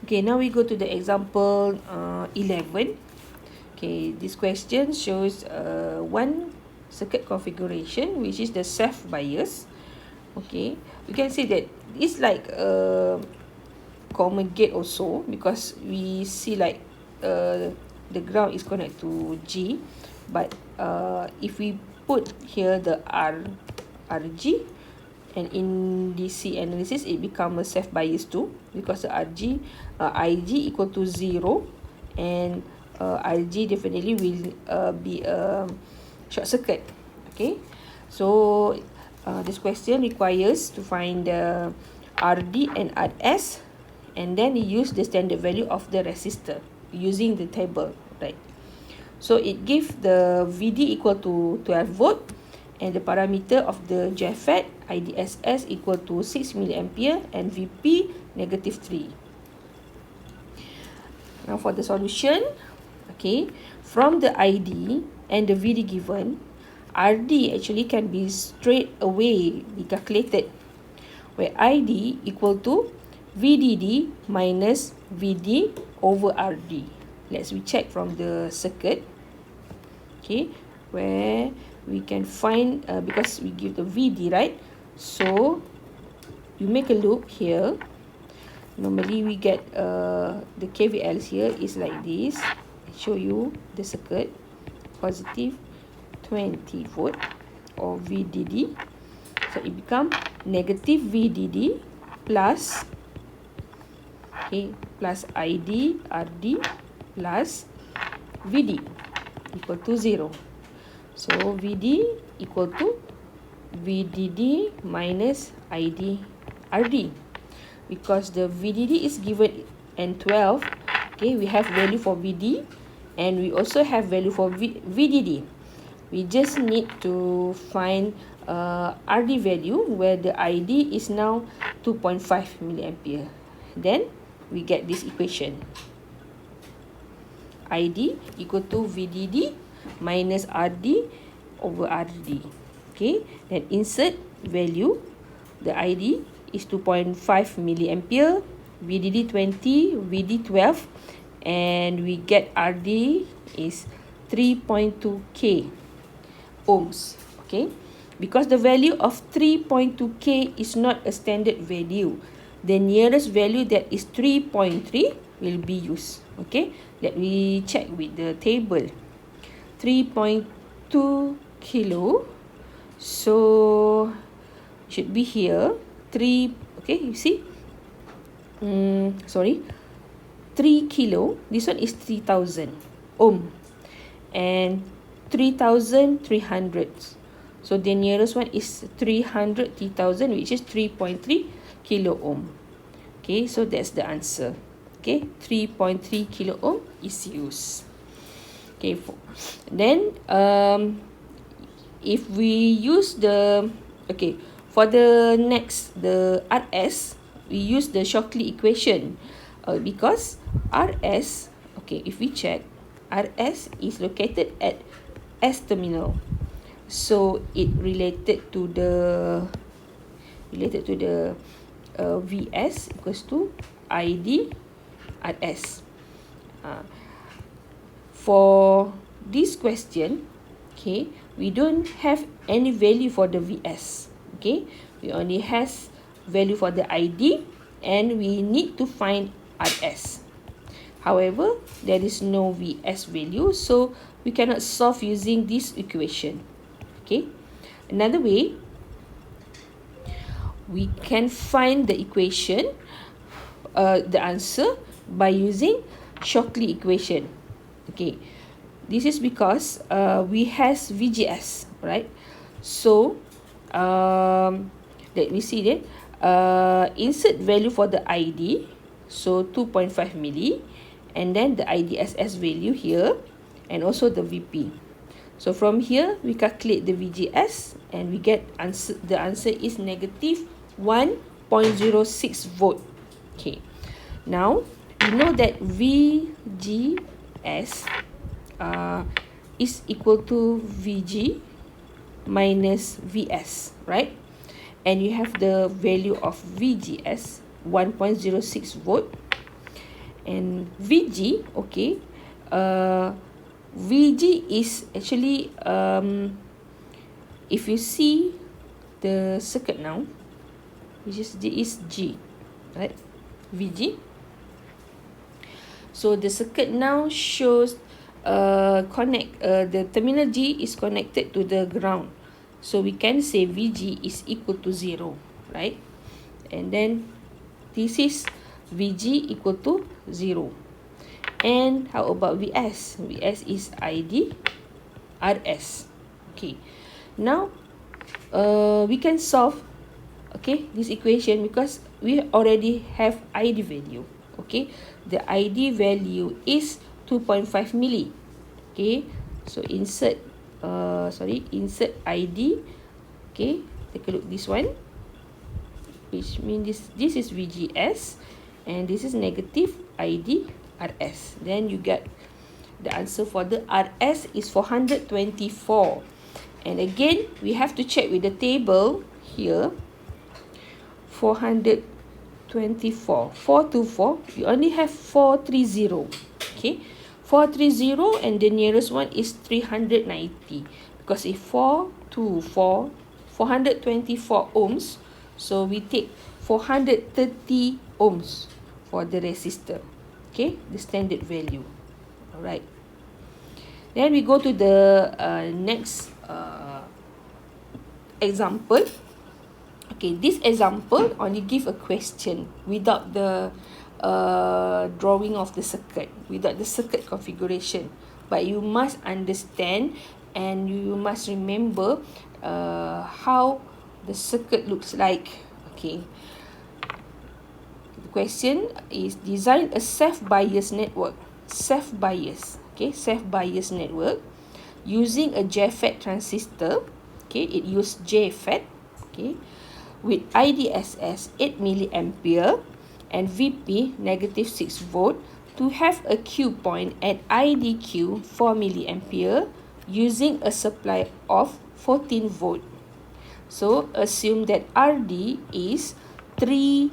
Okay, now we go to the example 11. Okay, this question shows one circuit configuration, which is the self bias. Okay, you can see that it's like a common gate also, because we see like the ground is connected to G, but if we put here the RG, and in DC analysis it become a self bias too, because the IG equal to 0, and RG definitely will be a short circuit. Okay, so this question requires to find the RD and RS, and then you use the standard value of the resistor using the table, right? So it gives the VD equal to 12 volt, and the parameter of the JFET IDSS equal to 6 milliampere, and VP negative 3. Now for the solution, okay, from the ID and the VD given, RD actually can be straight away be calculated, where ID equal to VDD minus VD over RD. Let's recheck from the circuit, okay, where we can find, because we give the VD, right? So you make a loop here. Normally we get the KVLs here is like this. I show you the circuit. Positive 20 volt or VDD. So it become negative VDD plus, okay, plus ID RD plus VD equal to 0. So VD equal to VDD minus ID RD. Because the VDD is given in 12, okay, we have value for VD, and we also have value for VDD. We just need to find RD value, where the ID is now 2.5 milliampere. Then we get this equation. ID equal to VDD minus RD over RD. Okay, then insert value. The ID is 2.5 milliampere, VDD 20, VD 12, and we get RD is 3.2k ohms. Okay, because the value of 3.2k is not a standard value, the nearest value that is 3.3 will be used. Okay, let me check with the table. 3.2 kilo, so should be here 3, okay, you see, 3 kilo, this one is 3000 ohm, and 3300, so the nearest one is 300 3000, which is 3.3 kilo ohm. Okay, so that's the answer. Okay, 3.3 kilo ohm is used. Okay, then if we use the, okay, for the next, the RS, we use the Shockley equation, because RS, okay, if we check, RS is located at S terminal, so it related to the VS equals to ID RS. For this question, okay, we don't have any value for the VS. Okay, we only has value for the ID, and we need to find RS. However, there is no VS value, so we cannot solve using this equation. Okay, another way, we can find the equation, the answer, by using Shockley equation. Okay, this is because we has VGS, right? So let me see that. Insert value for the ID, so 2.5 milli, and then the IDSS value here, and also the VP. So from here we calculate the VGS, and we get the answer is negative 1.06 volt. Okay, now we know that VGS is equal to VG minus VS, right? And you have the value of VGS 1.06 volt, And VG, okay, VG is actually, if you see the circuit now, which is G, right, VG. So the circuit now shows the terminal G is connected to the ground. So we can say VG is equal to 0, right? And then this is VG equal to 0. And how about VS? VS is ID RS. Okay. Now we can solve, okay, this equation because we already have ID value. Okay, the ID value is 2.5 milli. Okay, so insert ID. Okay, take a look this one, which means this is VGS and this is negative ID RS. Then you get the answer for the RS is 424. And again, we have to check with the table here. 424, 424, you only have 430. Okay, 430 and the nearest one is 390. Because if 424, 424 ohms, so we take 430 ohms for the resistor. Okay, the standard value. Alright. Then we go to the next example. Okay, this example only give a question without the drawing of the circuit, without the circuit configuration. But you must understand and you must remember how the circuit looks like. Okay. The question is design a self-bias network. Self-bias. Okay, self-bias network using a JFET transistor. Okay, it use JFET. Okay, with IDSS 8 milliampere and VP negative 6 volt to have a Q point at IDQ 4 milliampere using a supply of 14 volt. So assume that RD is 3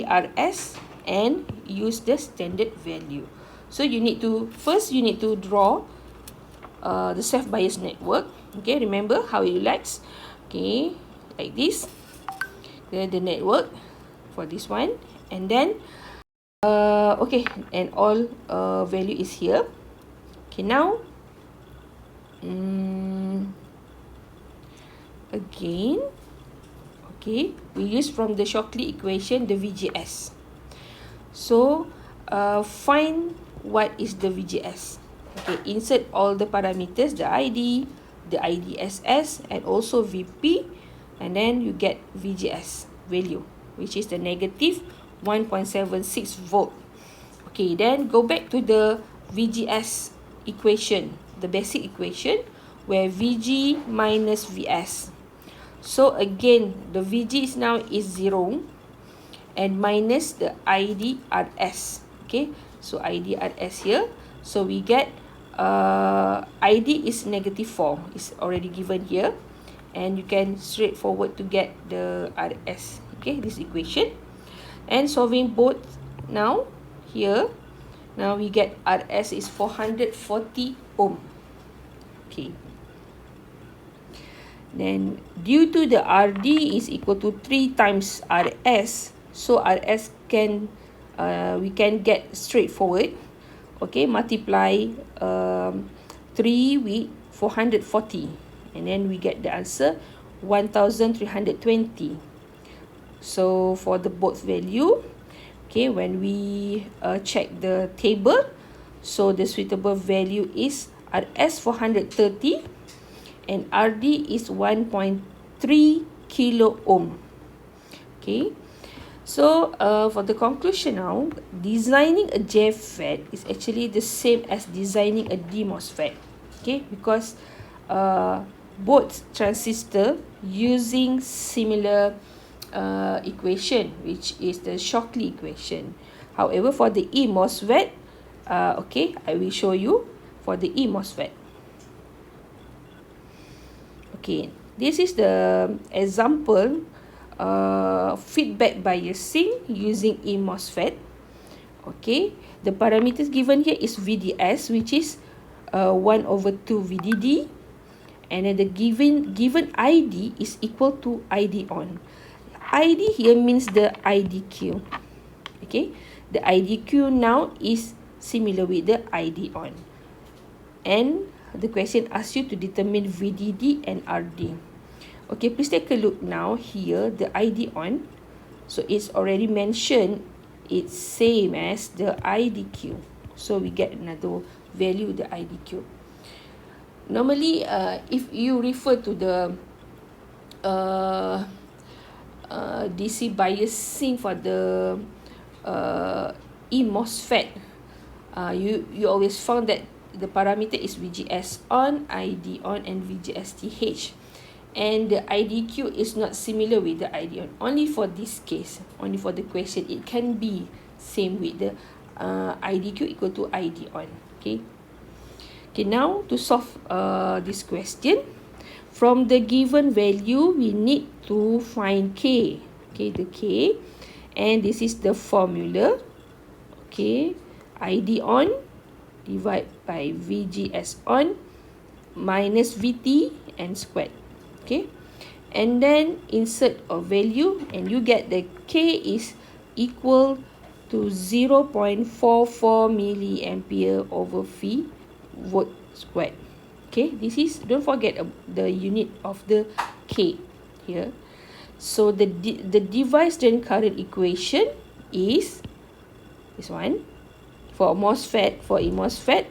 RS and use the standard value. So you need to draw the self-bias network. Okay, remember how it looks. Okay, like this. The network for this one, and then okay, and all value is here. Okay, now again, okay, we use from the Shockley equation the VGS. So find what is the VGS. Okay, insert all the parameters, the ID, the IDSS, and also VP, and then you get VGS value, which is the negative 1.76 volt. Okay, then go back to the VGS equation, the basic equation, where VG minus VS. So again, the VG is now is 0 and minus the IDRS. Okay, so IDRS here. So we get ID is negative 4. It's already given here. And you can straightforward to get the RS. Okay, this equation. And solving both now here. Now we get RS is 440 ohm. Okay. Then due to the RD is equal to 3 times RS. So RS can we can get straightforward. Okay, multiply 3 with 440. And then we get the answer 1320. So for the both value, okay, when we check the table, so the suitable value is RS 430 and RD is 1.3 kilo ohm. Okay, so for the conclusion now, designing a JFET is actually the same as designing a DMOSFET. Okay, because both transistor using similar equation, which is the Shockley equation. However, for the eMOSFET, okay, I will show you for the eMOSFET. Okay, this is the example feedback biasing using MOSFET. Okay, the parameters given here is VDS, which is 1/2 VDD, and then the given ID is equal to ID on. ID here means the IDQ. Okay, the IDQ now is similar with the ID on. And the question asks you to determine VDD and RD. Okay, please take a look now here, the ID on. So it's already mentioned, it's same as the IDQ. So we get another value, the IDQ. Normally, if you refer to the DC biasing for the MOSFET, you always found that the parameter is VGS on, ID on, and VGS-TH. And the IDQ is not similar with the ID on. Only for this case, only for the question, it can be same with the IDQ equal to ID on. Okay. Okay, now to solve this question, from the given value, we need to find K. Okay, the K. And this is the formula. Okay, ID on divide by VGS on minus VT and squared. Okay, and then insert a value and you get the K is equal to 0.44 milliampere over V volt squared. Okay, this is, don't forget the unit of the K here. So the device then current equation is this one. For MOSFET,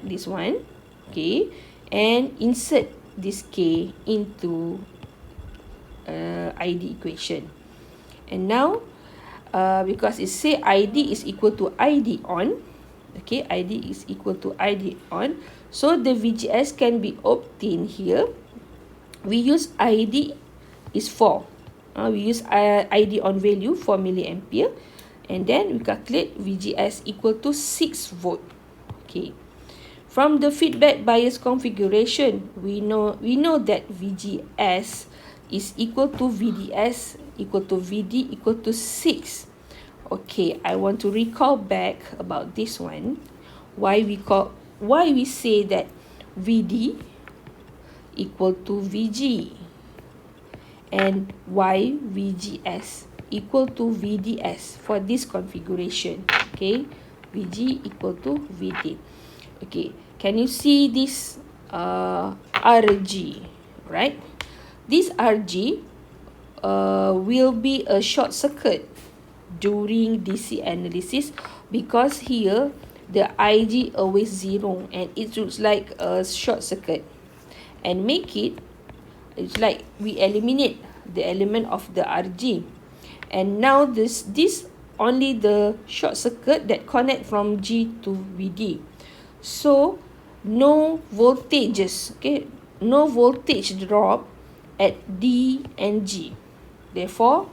this one. Okay, and insert this K into ID equation. And now, because it say ID is equal to ID on, okay, ID is equal to ID on, so the VGS can be obtained here. We use ID is 4. We use ID on value 4 milliampere, and then we calculate VGS equal to 6 volt. Okay. From the feedback bias configuration, we know that VGS is equal to VDS equal to VD equal to 6. Okay, I want to recall back about this one. Why we say that VD equal to VG and why VGS equal to VDS for this configuration. Okay, VG equal to VD. Okay, can you see this RG, right? This RG will be a short circuit during DC analysis, because here the IG always 0 and it looks like a short circuit, and make it, it's like we eliminate the element of the RG, and now this only the short circuit that connect from G to VD. So no voltages, okay, no voltage drop at D and G. Therefore,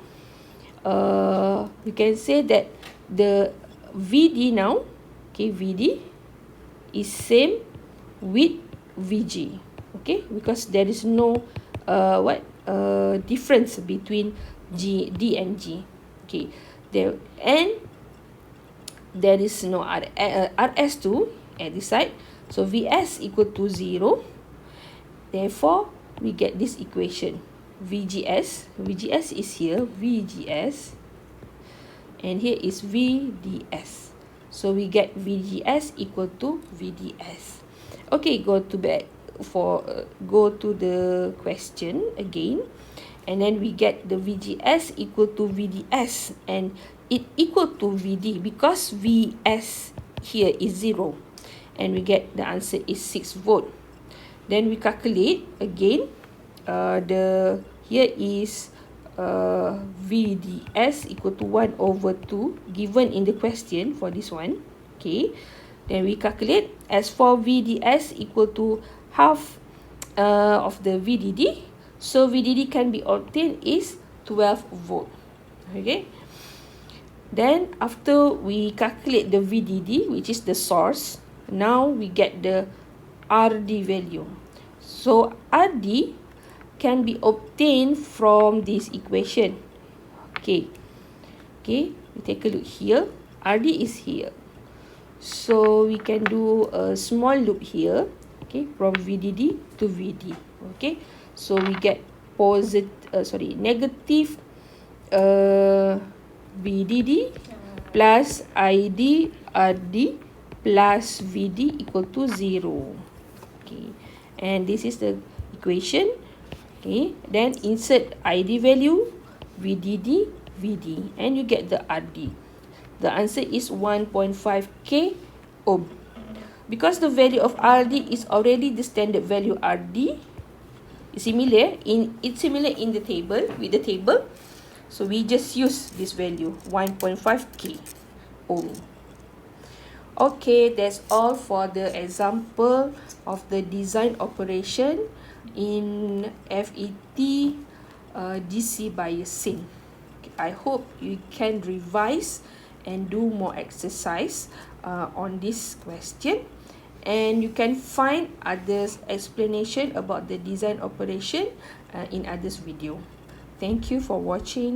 we can say that the VD now, okay, VD is same with VG, okay, because there is no difference between D and G. Okay, there is no RS2 at this side, so VS equal to 0. Therefore, we get this equation. VGS is here, VGS, and here is VDS. So we get VGS equal to VDS. Okay, go to the question again, and then we get the VGS equal to VDS, and it equal to VD because VS here is 0, and we get the answer is 6 volt. Then we calculate again. Here is VDS equal to 1/2 given in the question for this one. Okay, then we calculate. As for VDS equal to half of the VDD, so VDD can be obtained is 12 volt. Okay, then after we calculate the VDD, which is the source, now we get the RD value. So RD can be obtained from this equation. K. Okay, we take a look here. RD is here. So we can do a small loop here. Okay, from VDD to VD. Okay, so we get negative VDD plus ID RD plus VD equal to 0. Okay, and this is the equation. Okay, then insert ID value, VDD, VD, and you get the RD. The answer is 1.5K ohm. Because the value of RD is already the standard value RD, it's similar in the table, with the table. So we just use this value, 1.5K ohm. Okay, that's all for the example of the design operation in FET DC biasing. Okay, I hope you can revise and do more exercise on this question, and you can find others explanation about the design operation in others video. Thank you for watching.